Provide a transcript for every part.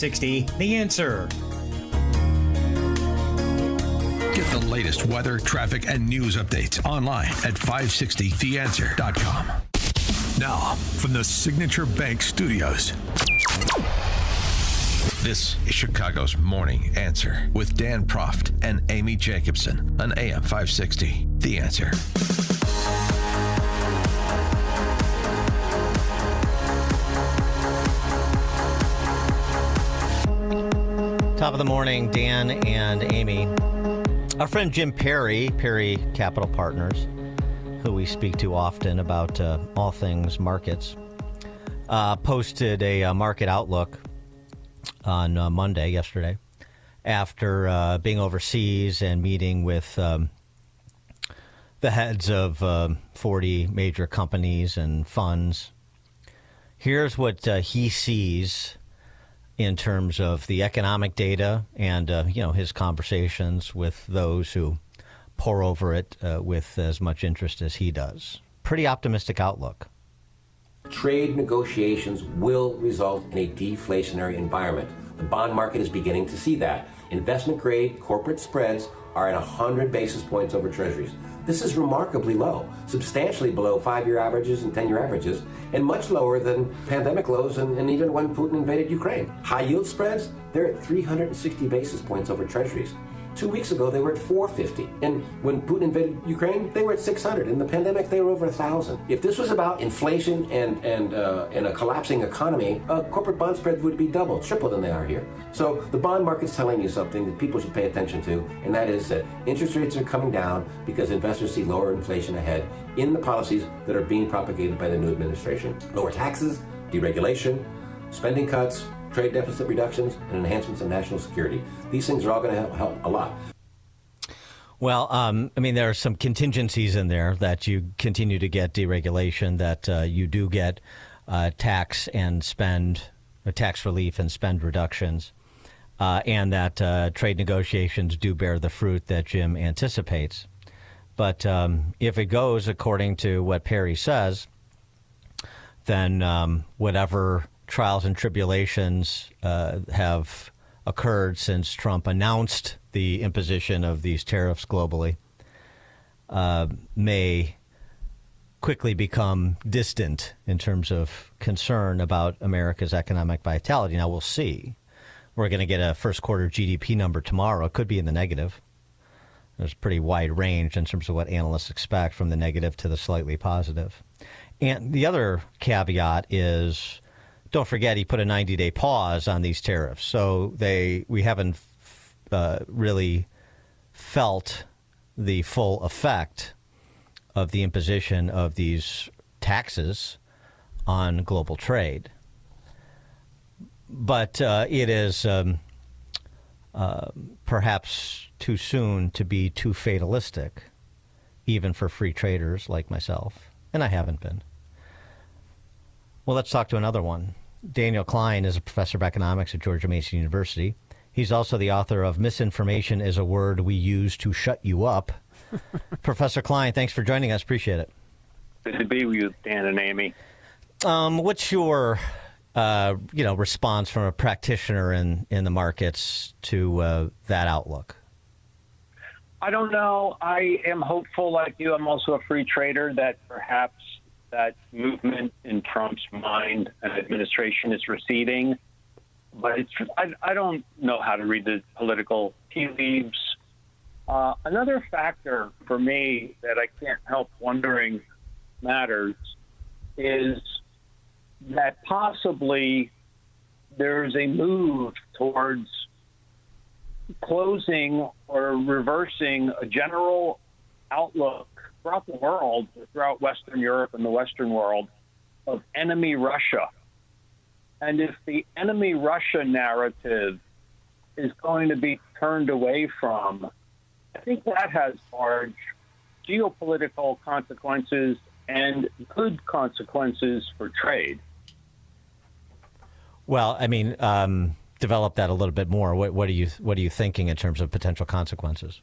60, The Answer. Get the latest weather, traffic, and news updates online at 560theanswer.com. Now, from the Signature Bank Studios, this is Chicago's Morning Answer with Dan Proft and Amy Jacobson on AM 560. The Answer. Top of the morning, Dan and Amy. Our friend Jim Perry Capital Partners, who we speak to often about all things markets, posted a market outlook on yesterday, after being overseas and meeting with the heads of 40 major companies and funds. Here's what he sees in terms of the economic data and, his conversations with those who pore over it with as much interest as he does. Pretty optimistic outlook. Trade negotiations will result in a deflationary environment. The bond market is beginning to see that. Investment-grade corporate spreads are at 100 basis points over treasuries. This is remarkably low, substantially below 5-year averages and 10-year averages, and much lower than pandemic lows and even when Putin invaded Ukraine. High-yield spreads, they're at 360 basis points over treasuries. 2 weeks ago, they were at 450. And when Putin invaded Ukraine, they were at 600. In the pandemic, they were over 1,000. If this was about inflation and a collapsing economy, corporate bond spreads would be double, triple than they are here. So the bond market's telling you something that people should pay attention to, and that is that interest rates are coming down because investors see lower inflation ahead in the policies that are being propagated by the new administration. Lower taxes, deregulation, spending cuts, trade deficit reductions, and enhancements of national security. These things are all going to help a lot. Well, there are some contingencies in there that you continue to get deregulation, that you do get tax relief and spend reductions, and that trade negotiations do bear the fruit that Jim anticipates. But if it goes according to what Perry says, then whatever trials and tribulations have occurred since Trump announced the imposition of these tariffs globally may quickly become distant in terms of concern about America's economic vitality. Now, we'll see. We're going to get a first quarter GDP number tomorrow. It could be in the negative. There's a pretty wide range in terms of what analysts expect, from the negative to the slightly positive. And the other caveat is, don't forget, he put a 90-day pause on these tariffs. So we haven't really felt the full effect of the imposition of these taxes on global trade. But it is perhaps too soon to be too fatalistic, even for free traders like myself. And I haven't been. Well, let's talk to another one. Daniel Klein is a professor of economics at Georgia Mason University. He's also the author of Misinformation is a Word We Use to Shut You Up. Professor Klein, thanks for joining us. Appreciate it. Good to be with you, Dan and Amy. What's your response from a practitioner in the markets to that outlook? I don't know. I am hopeful, like you. I'm also a free trader, that perhaps that movement in Trump's mind and administration is receding. But I don't know how to read the political tea leaves. Another factor for me that I can't help wondering matters is that possibly there's a move towards closing or reversing a general outlook throughout the world, throughout Western Europe and the Western world, of enemy Russia. And if the enemy Russia narrative is going to be turned away from, I think that has large geopolitical consequences and good consequences for trade. Well, develop that a little bit more. What are you thinking in terms of potential consequences?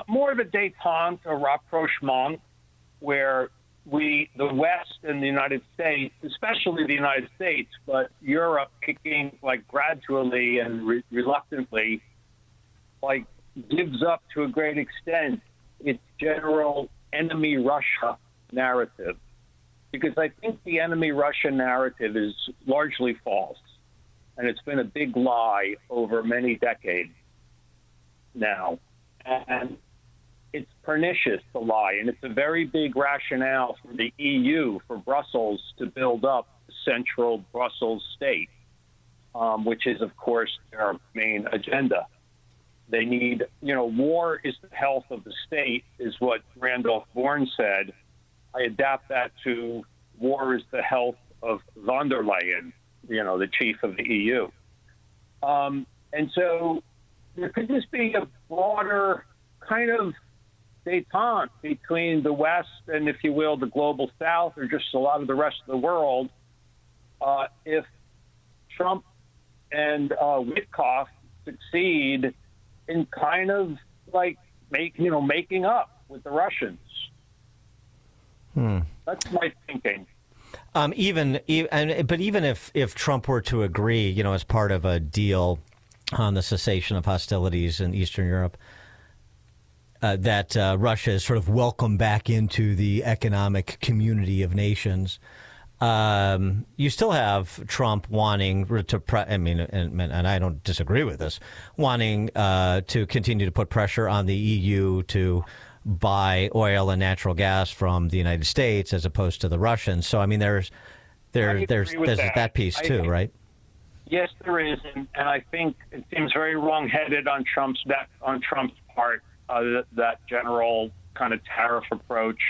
More of a détente, a rapprochement, where the West and the United States, especially the United States, but Europe kicking like gradually and reluctantly, like gives up to a great extent its general enemy Russia narrative. Because I think the enemy Russia narrative is largely false. And it's been a big lie over many decades now. And it's pernicious, the lie. And it's a very big rationale for the EU, for Brussels, to build up the central Brussels state, which is, of course, their main agenda. They need, war is the health of the state, is what Randolph Bourne said. I adapt that to war is the health of von der Leyen, the chief of the EU. And so there could just be a broader kind of détente between the West and, if you will, the global South, or just a lot of the rest of the world, if Trump and Witkoff succeed in kind of like making up with the Russians. That's my thinking. Even if Trump were to agree, as part of a deal on the cessation of hostilities in Eastern Europe, that Russia is sort of welcomed back into the economic community of nations, you still have Trump wanting to, and I don't disagree with this, wanting to continue to put pressure on the EU to buy oil and natural gas from the United States as opposed to the Russians. So, there's that piece too, right? Yes, there is, and I think it seems very wrong-headed on Trump's part, that general kind of tariff approach,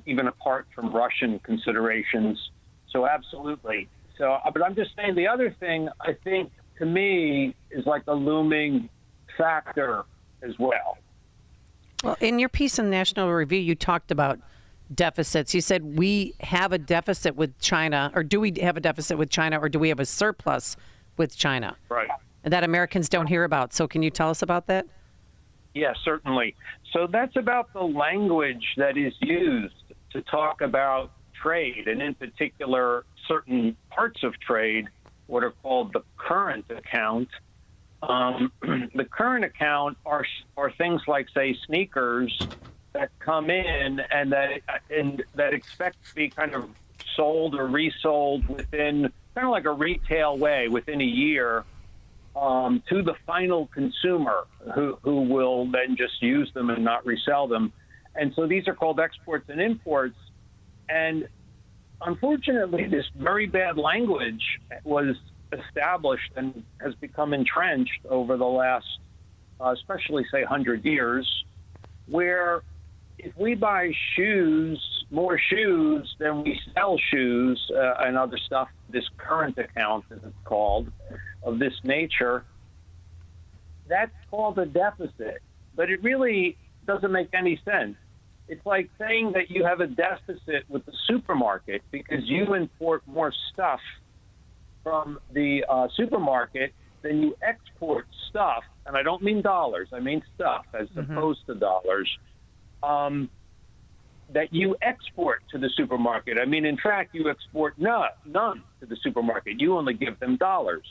even apart from Russian considerations. So absolutely. So, but I'm just saying the other thing I think to me is like a looming factor as well. Well, in your piece in National Review, you talked about deficits. You said we have a deficit with China, or do we have a deficit with China, or do we have a surplus with China? Right. And that Americans don't hear about. So can you tell us about that? Yes, certainly. So that's about the language that is used to talk about trade, and in particular, certain parts of trade, what are called the current account. The current account are things like, say, sneakers that come in and that expect to be kind of sold or resold within kind of like a retail way within a year to the final consumer who will then just use them and not resell them. And so these are called exports and imports. And unfortunately, this very bad language was established and has become entrenched over the last, especially, say, 100 years, where if we buy more shoes than we sell shoes and other stuff, this current account, as it's called, of this nature, that's called a deficit. But it really doesn't make any sense. It's like saying that you have a deficit with the supermarket because you import more stuff from the supermarket than you export stuff, and I don't mean dollars, I mean stuff as opposed to dollars, that you export to the supermarket. I mean, in fact, you export none to the supermarket. You only give them dollars.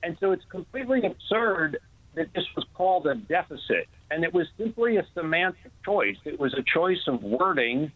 And so it's completely absurd that this was called a deficit. And it was simply a semantic choice. It was a choice of wording,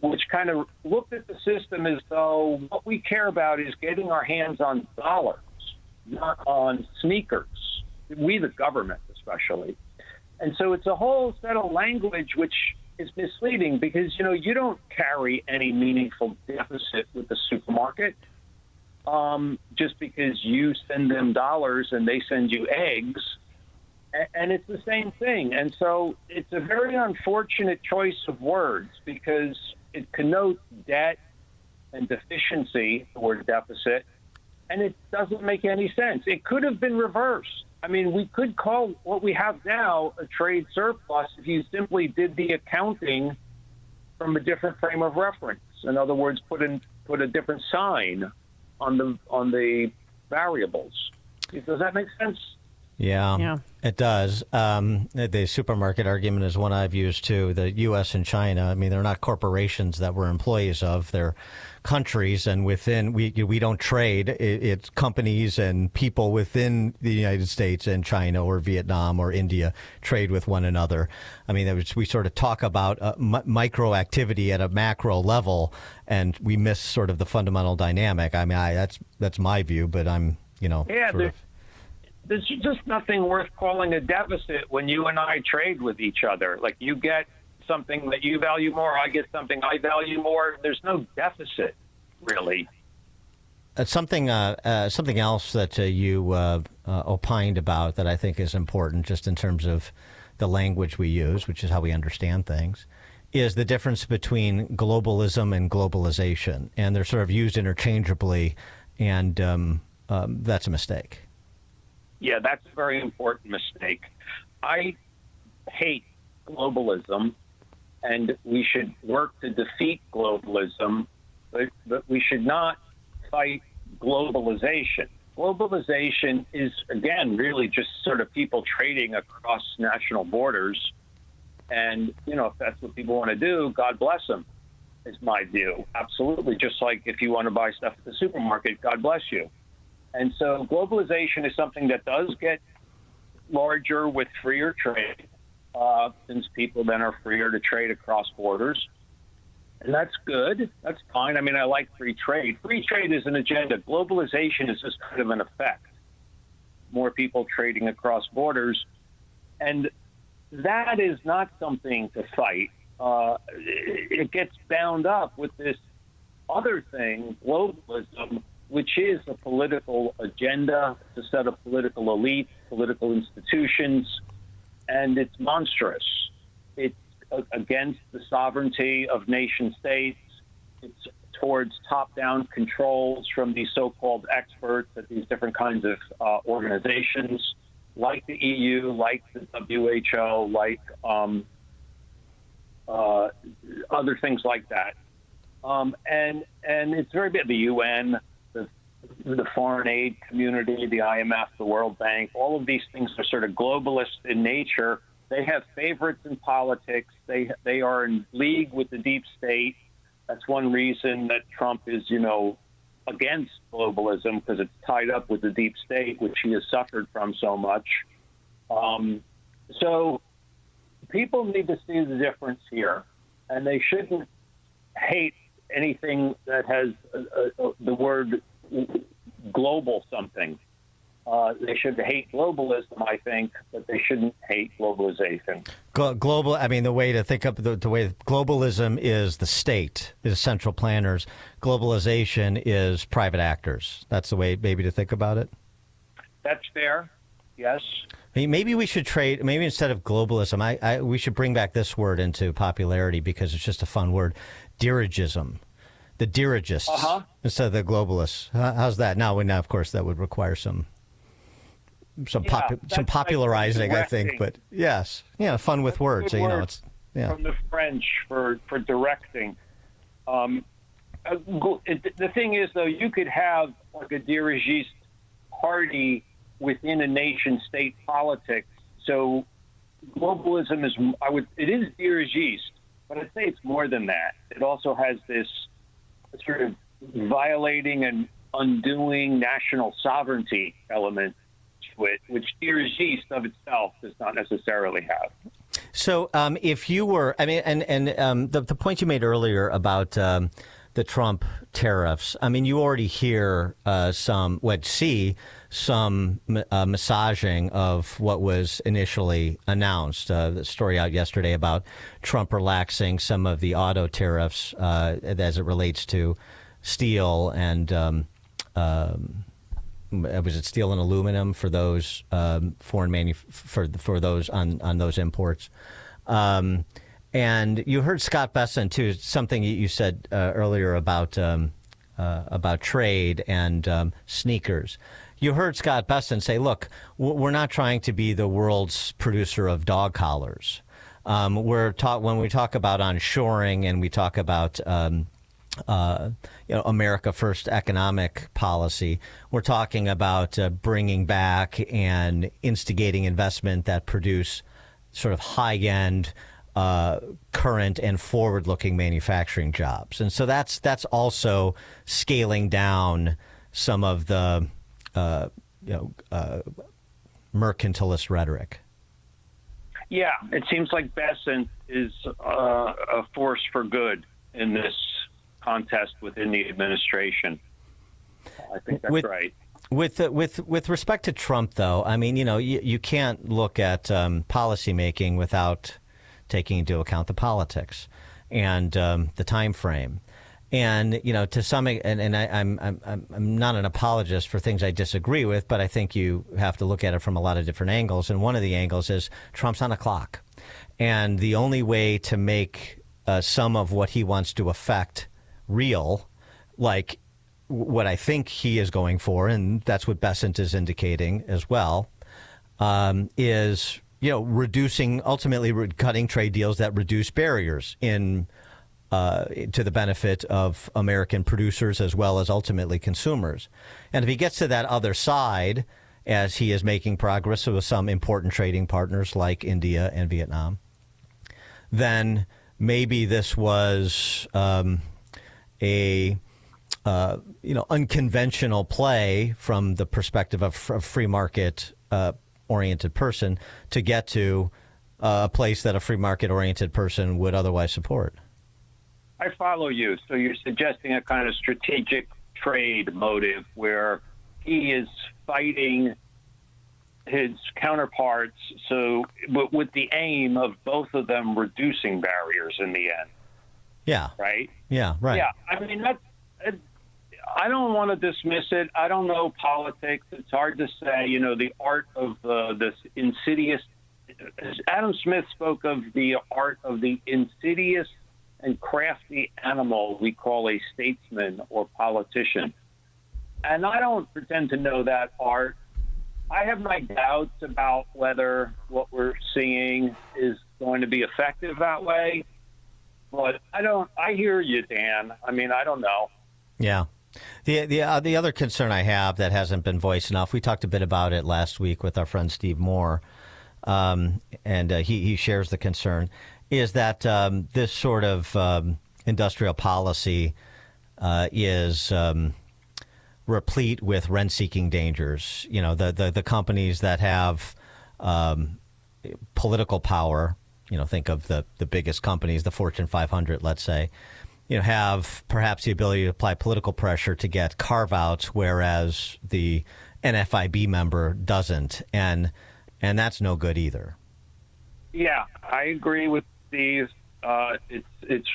which kind of looked at the system as though what we care about is getting our hands on dollars, not on sneakers. We, the government, especially. And so it's a whole set of language which is misleading because, you don't carry any meaningful deficit with the supermarket just because you send them dollars and they send you eggs. And it's the same thing. And so it's a very unfortunate choice of words because it connotes debt and deficiency, the word deficit, and it doesn't make any sense. It could have been reversed. I mean, we could call what we have now a trade surplus if you simply did the accounting from a different frame of reference. In other words, put a different sign on the variables. Does that make sense? Yeah. Yeah. It does. The supermarket argument is one I've used too. The U.S. and China, I mean, they're not corporations that we're employees of. They're countries, and within we don't trade. It's companies and people within the United States and China or Vietnam or India trade with one another. I mean, we sort of talk about micro activity at a macro level, and we miss sort of the fundamental dynamic. I mean, that's my view, but I'm, There's just nothing worth calling a deficit when you and I trade with each other. Like, you get something that you value more, I get something I value more. There's no deficit, really. Something else that you opined about that I think is important, just in terms of the language we use, which is how we understand things, is the difference between globalism and globalization. And they're sort of used interchangeably, and that's a mistake. Yeah, that's a very important mistake. I hate globalism, and we should work to defeat globalism, but we should not fight globalization. Globalization is, again, really just sort of people trading across national borders. And, if that's what people want to do, God bless them, is my view. Absolutely. Just like if you want to buy stuff at the supermarket, God bless you. And so globalization is something that does get larger with freer trade, since people then are freer to trade across borders. And that's good. That's fine. I mean, I like free trade. Free trade is an agenda. Globalization is just kind of an effect. More people trading across borders. And that is not something to fight. It gets bound up with this other thing, globalism, which is a political agenda. It's a set of political elites, political institutions, and it's monstrous. It's against the sovereignty of nation states. It's towards top-down controls from these so-called experts at these different kinds of organizations, like the EU, like the WHO, like other things like that. And it's very big. The UN, the foreign aid community, the IMF, the World Bank, all of these things are sort of globalist in nature. They have favorites in politics. They are in league with the deep state. That's one reason that Trump is, against globalism, because it's tied up with the deep state, which he has suffered from so much. So people need to see the difference here, and they shouldn't hate anything that has the word global something. They should hate globalism, I think, but they shouldn't hate globalization. Global. I mean, the way to think of the way globalism is the state, is central planners. Globalization is private actors. That's the way maybe to think about it. That's fair. Yes. Maybe we should trade. Maybe instead of globalism, we should bring back this word into popularity because it's just a fun word. Dirigism. The dirigists instead of the globalists. How's that? Now, of course, that would require some popularizing, I think. But yes, fun with words. It's from the French for directing. The thing is, though, you could have like a dirigiste party within a nation-state politics. So globalism it is dirigiste, but I'd say it's more than that. It also has this sort of violating and undoing national sovereignty element to it, which dirigiste of itself does not necessarily have. So if you were, the point you made earlier about the Trump tariffs, I mean, you already hear some massaging of what was initially announced. The story out yesterday about Trump relaxing some of the auto tariffs as it relates to steel and was it steel and aluminum for those for those on those imports. And you heard Scott Besson too. Something you said earlier about trade and sneakers. You heard Scott Besson say, look, we're not trying to be the world's producer of dog collars. When we talk about onshoring and we talk about America First economic policy. We're talking about bringing back and instigating investment that produce sort of high-end, current and forward-looking manufacturing jobs. And so that's also scaling down some of the mercantilist rhetoric. Yeah, it seems like Besant is a force for good in this contest within the administration. I think that's right. With respect to Trump, though, I mean, you can't look at policy making without taking into account the politics and the time frame. And to some, and I'm not an apologist for things I disagree with, but I think you have to look at it from a lot of different angles. And one of the angles is Trump's on a clock, and the only way to make some of what he wants to affect real, like what I think he is going for, and that's what Besant is indicating as well, is ultimately cutting trade deals that reduce barriers to the benefit of American producers as well as ultimately consumers. And if he gets to that other side, as he is making progress with some important trading partners like India and Vietnam, then maybe this was unconventional play from the perspective of a free market oriented person to get to a place that a free market oriented person would otherwise support. I follow you. So you're suggesting a kind of strategic trade motive where he is fighting his counterparts, with the aim of both of them reducing barriers in the end. Yeah. Right? Yeah, right. Yeah. I mean, I don't want to dismiss it. I don't know politics. It's hard to say, the art of this insidious. Adam Smith spoke of the art of the insidious and crafty animal we call a statesman or politician. And I don't pretend to know that art. I have my doubts about whether what we're seeing is going to be effective that way. But I hear you, Dan. I mean, I don't know. Yeah. The other concern I have that hasn't been voiced enough, we talked a bit about it last week with our friend Steve Moore, and he shares the concern, is that this sort of industrial policy is replete with rent-seeking dangers. The companies that have political power, think of the biggest companies, the Fortune 500, let's say, have perhaps the ability to apply political pressure to get carve-outs, whereas the NFIB member doesn't. And that's no good either. Yeah, I agree with Steve. It's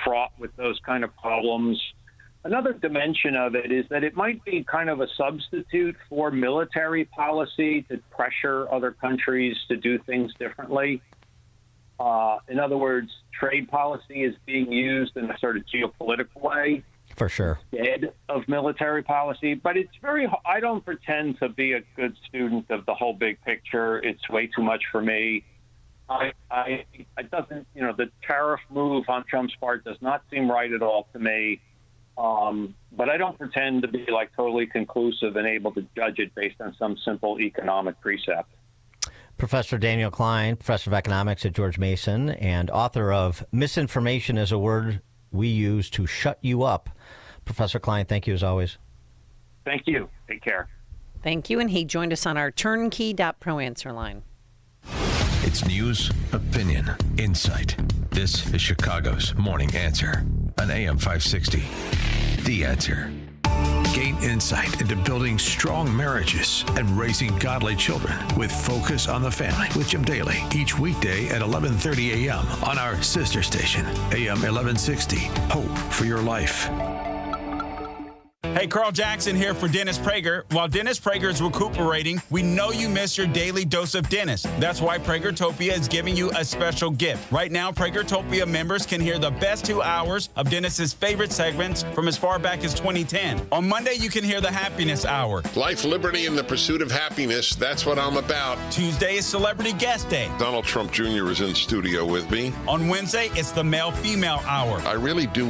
fraught with those kind of problems. Another dimension of it is that it might be kind of a substitute for military policy to pressure other countries to do things differently. In other words, trade policy is being used in a sort of geopolitical way. For sure. Instead of military policy. But I don't pretend to be a good student of the whole big picture. It's way too much for me. The tariff move on Trump's part does not seem right at all to me. But I don't pretend to be totally conclusive and able to judge it based on some simple economic precept. Professor Daniel Klein, professor of economics at George Mason, and author of Misinformation is a Word We Use to Shut You Up. Professor Klein, thank you as always. Thank you. Take care. Thank you. And he joined us on our turnkey.pro answer line. It's news, opinion, insight. This is Chicago's Morning Answer on AM 560. The Answer. Gain insight into building strong marriages and raising godly children with Focus on the Family with Jim Daly each weekday at 11:30 a.m. on our sister station, AM 1160. Hope for your life. Hey, Carl Jackson here for Dennis Prager. While Dennis Prager is recuperating, we know you miss your daily dose of Dennis. That's why Pragertopia is giving you a special gift. Right now, Pragertopia members can hear the best 2 hours of Dennis's favorite segments from as far back as 2010. On Monday, you can hear the Happiness Hour. Life, liberty, and the pursuit of happiness. That's what I'm about. Tuesday is Celebrity Guest Day. Donald Trump Jr. is in studio with me. On Wednesday, it's the Male-Female Hour. I really do